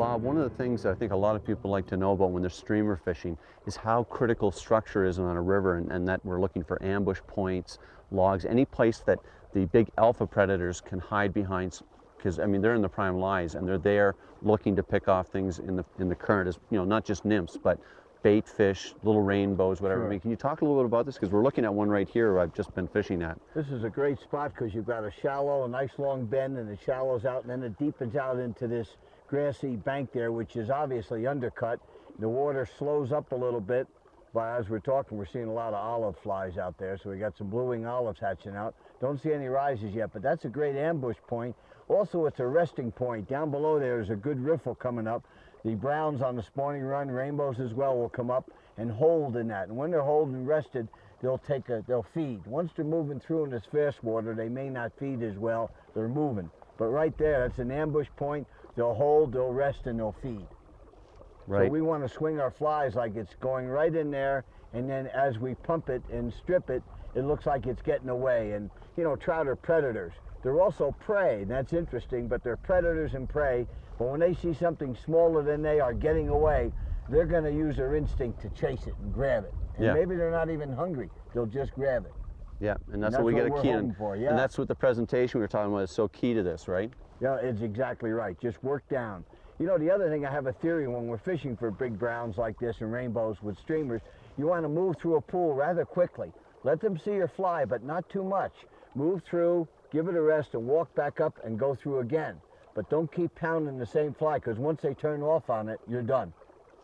Bob, one of the things I think a lot of people like to know about when they're streamer fishing is how critical structure is on a river, and that we're looking for ambush points, logs, any place that the big alpha predators can hide behind, because I mean they're in the prime lies and they're there looking to pick off things in the current, as you know, not just nymphs but bait fish, little rainbows, whatever. Sure. I mean, can you talk a little bit about this, because we're looking at one right here I've just been fishing at. This is a great spot because you've got a nice long bend, and it shallows out, and then it deepens out into this grassy bank there, which is obviously undercut. The water slows up a little bit, but as we're talking, we're seeing a lot of olive flies out there, so we got some blue-wing olives hatching out. Don't see any rises yet, but that's a great ambush point. Also, it's a resting point. Down below there is a good riffle coming up. The browns on the spawning run, rainbows as well, will come up and hold in that. And when they're holding and rested, they'll feed. Once they're moving through in this fast water, they may not feed as well. They're moving. But right there, that's an ambush point. They'll hold, they'll rest, and they'll feed. Right. So we want to swing our flies like it's going right in there, and then as we pump it and strip it, it looks like it's getting away. And you know, trout are predators. They're also prey, and that's interesting, but they're predators and prey. But when they see something smaller than they are getting away, they're going to use their instinct to chase it and grab it. And maybe they're not even hungry. They'll just grab it. Yeah, and that's what we get a key in. Yeah. And that's what the presentation we were talking about is so key to this, right? Yeah, it's exactly right. Just work down. You know, the other thing, I have a theory when we're fishing for big browns like this and rainbows with streamers, you want to move through a pool rather quickly. Let them see your fly, but not too much. Move through, give it a rest, and walk back up and go through again. But don't keep pounding the same fly, because once they turn off on it, you're done.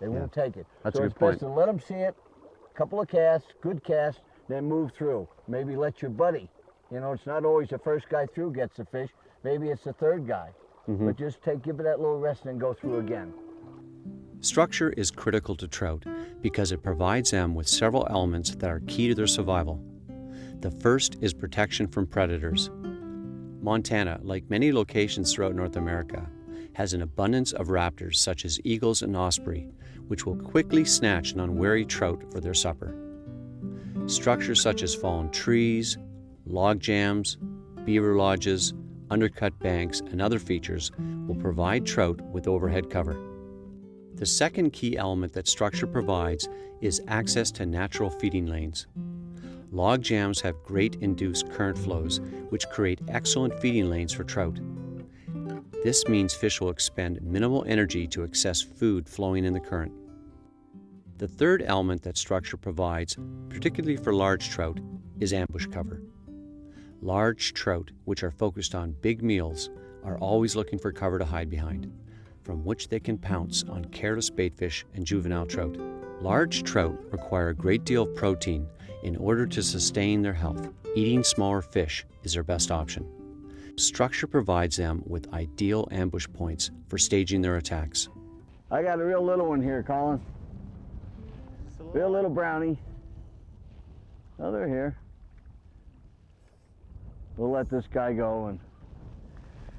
They won't take it. That's so a it's good point. best to let them see it, a couple of casts, good cast, then move through. Maybe let your buddy. You know, it's not always the first guy through gets the fish. Maybe it's the third guy. But just give it that little rest and go through again. Structure is critical to trout because it provides them with several elements that are key to their survival. The first is protection from predators. Montana, like many locations throughout North America, has an abundance of raptors such as eagles and osprey, which will quickly snatch an unwary trout for their supper. Structures such as fallen trees, log jams, beaver lodges, undercut banks, and other features will provide trout with overhead cover. The second key element that structure provides is access to natural feeding lanes. Log jams have great induced current flows, which create excellent feeding lanes for trout. This means fish will expend minimal energy to access food flowing in the current. The third element that structure provides, particularly for large trout, is ambush cover. Large trout, which are focused on big meals, are always looking for cover to hide behind, from which they can pounce on careless baitfish and juvenile trout. Large trout require a great deal of protein in order to sustain their health. Eating smaller fish is their best option. Structure provides them with ideal ambush points for staging their attacks. I got a real little one here, Colin. Real little brownie. Oh, they're here. We'll let this guy go. And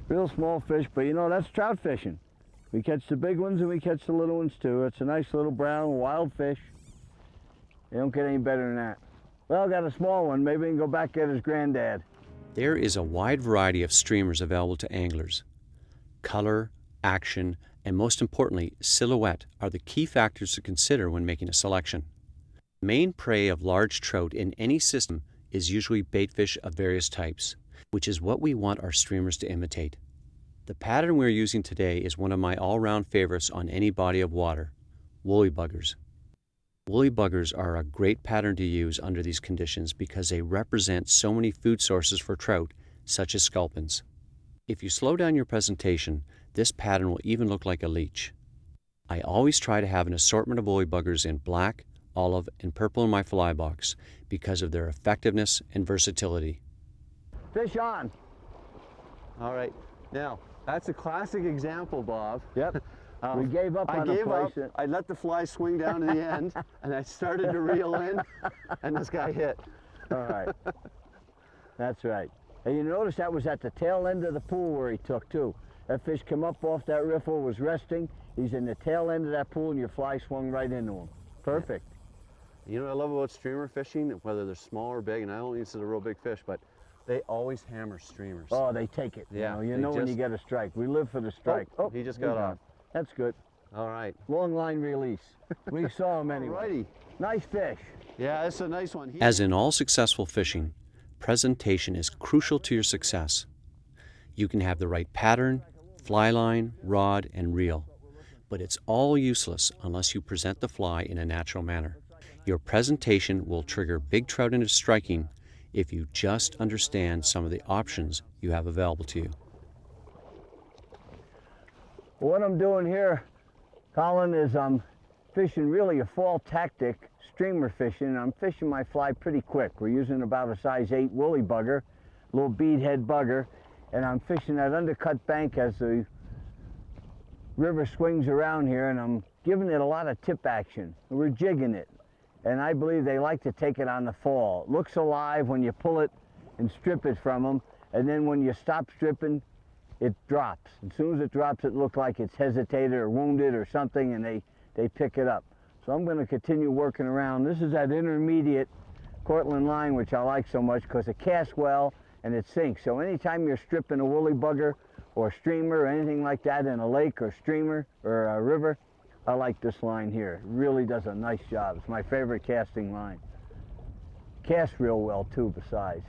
real small fish, but you know, that's trout fishing. We catch the big ones and we catch the little ones too. It's a nice little brown wild fish. They don't get any better than that. Well, I got a small one. Maybe we can go back get his granddad. There is a wide variety of streamers available to anglers. Color, action, and most importantly, silhouette are the key factors to consider when making a selection. The main prey of large trout in any system is usually baitfish of various types, which is what we want our streamers to imitate. The pattern we're using today is one of my all-round favorites on any body of water, woolly buggers. Woolly buggers are a great pattern to use under these conditions because they represent so many food sources for trout, such as sculpins. If you slow down your presentation, this pattern will even look like a leech. I always try to have an assortment of woolly buggers in black, olive, and purple in my fly box because of their effectiveness and versatility. Fish on. All right. Now, that's a classic example, Bob. Yep. We gave up on the place. I let the fly swing down to the end, and I started to reel in, and this guy hit. All right. That's right. And you notice that was at the tail end of the pool where he took, too. That fish came up off that riffle, was resting. He's in the tail end of that pool, and your fly swung right into him. Perfect. You know what I love about streamer fishing, whether they're small or big, and I don't think this is a real big fish, but they always hammer streamers. Oh, they take it. Yeah, You know when you get a strike. We live for the strike. Oh, he just got off. That's good. All right. Long line release. We saw him anyway. Righty. Nice fish. Yeah, that's a nice one. As in all successful fishing, presentation is crucial to your success. You can have the right pattern, fly line, rod, and reel, but it's all useless unless you present the fly in a natural manner. Your presentation will trigger big trout into striking if you just understand some of the options you have available to you. What I'm doing here, Colin, is I'm fishing really a fall tactic, streamer fishing, and I'm fishing my fly pretty quick. We're using about a size 8 woolly bugger, little bead head bugger, and I'm fishing that undercut bank as the river swings around here, and I'm giving it a lot of tip action. We're jigging it, and I believe they like to take it on the fall. It looks alive when you pull it and strip it from them, and then when you stop stripping, it drops. As soon as it drops, it looks like it's hesitated or wounded or something, and they pick it up. So I'm going to continue working around. This is that intermediate Cortland line, which I like so much because it casts well and it sinks. So anytime you're stripping a woolly bugger or streamer or anything like that in a lake or streamer or a river, I like this line here. It really does a nice job. It's my favorite casting line. Casts real well too, besides.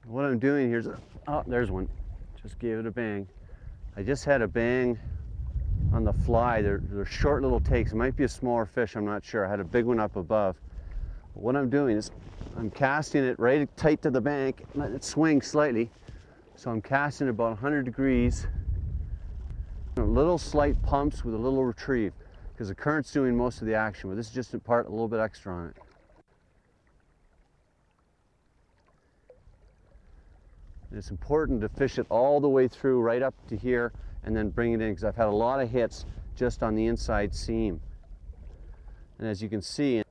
What I'm doing here is, oh, there's one. Just gave it a bang. I just had a bang on the fly. They're short little takes. It might be a smaller fish, I'm not sure. I had a big one up above. But what I'm doing is I'm casting it right tight to the bank, letting it swing slightly. So I'm casting it about 100 degrees. Little slight pumps with a little retrieve, because the current's doing most of the action, but this is just a part, a little bit extra on it. And it's important to fish it all the way through, right up to here, and then bring it in, because I've had a lot of hits just on the inside seam. And as you can see,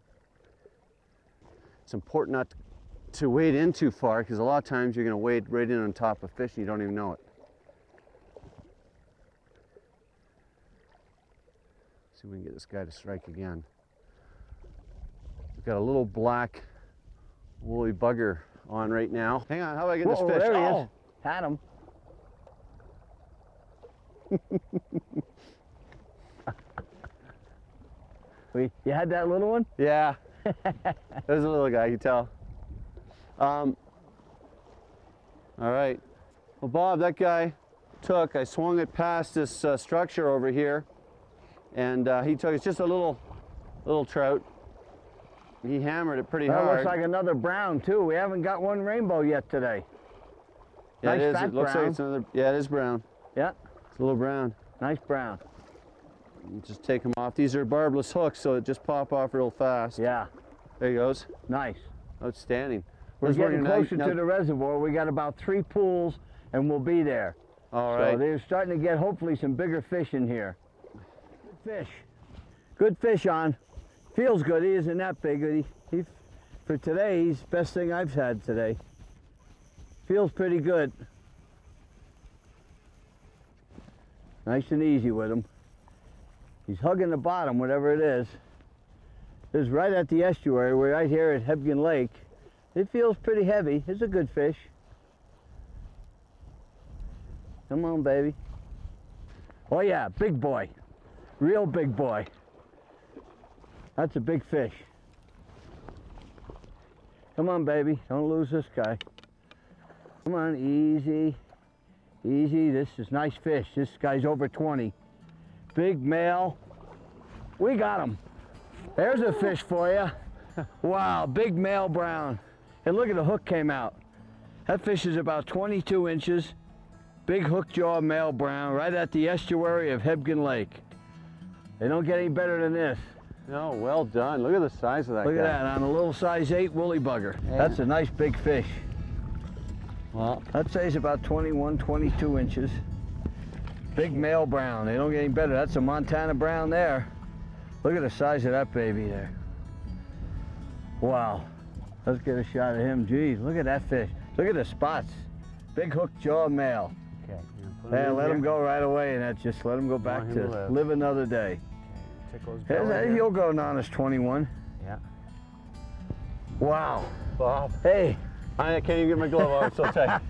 it's important not to wade in too far, because a lot of times you're going to wade right in on top of fish and you don't even know it. See if we can get this guy to strike again. We've got a little black woolly bugger on right now. Hang on, how do I get this fish? There he Oh! is. Had him. You had that little one? Yeah. There's a little guy, you can tell. All right. Well, Bob, that guy took, I swung it past this structure over here, and he took, it's just a little trout. He hammered it pretty That hard. looks like another brown too. We haven't got one rainbow yet today. Yeah, Nice it is. fat It looks brown. like it's another, yeah, it is brown. Yeah, It's a little brown. nice brown. You just take them off. These are barbless hooks, so it just pop off real fast. Yeah, There he goes. nice. Outstanding. We're Where's one getting of your closer to the reservoir. We got about 3 pools and we'll be there. All So right. they're starting to get hopefully some bigger fish in here. Good fish. Good fish on. Feels good. He isn't that big. He for today, he's the best thing I've had today. Feels pretty good. Nice and easy with him. He's hugging the bottom, whatever it is. This is right at the estuary. We're right here at Hebgen Lake. It feels pretty heavy. It's a good fish. Come on, baby. Oh yeah, big boy. Real big boy. That's a big fish. Come on, baby. Don't lose this guy. Come on, easy. Easy. This is nice fish. This guy's over 20. Big male. We got him. There's a fish for you. Wow, big male brown. And look at the hook came out. That fish is about 22 inches. Big hook jaw male brown right at the estuary of Hebgen Lake. They don't get any better than this. No, well done. Look at the size of that Look guy. at that on a little size 8 woolly bugger. Yeah. That's a nice big fish. Well, I'd say it's about 21, 22 inches. Big male brown. They don't get any better. That's a Montana brown there. Look at the size of that baby there. Wow. Let's get a shot of him. Geez, look at that fish. Look at the spots. Big hook jaw male. okay. Yeah, let him go right away, and that's just let him go back him to to live. live another day. Tickle his belly He'll here. go honest 21. Yeah. Wow. Bob. Hey, I can't even get my glove off, it's so tight.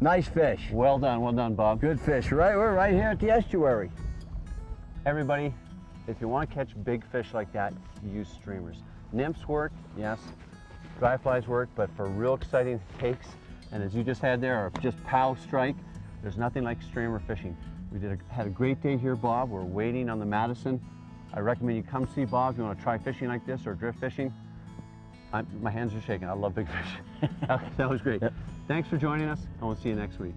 Nice fish. Well done, Bob. Good fish, right? We're right here at the estuary. Everybody, if you want to catch big fish like that, use streamers. Nymphs work, yes. Dry flies work, but for real exciting takes, and as you just had there, or just pow strike, there's nothing like streamer fishing. We had a great day here, Bob. We're waiting on the Madison. I recommend you come see Bob if you want to try fishing like this or drift fishing. My hands are shaking. I love big fish. That was great. Thanks for joining us, and we'll see you next week.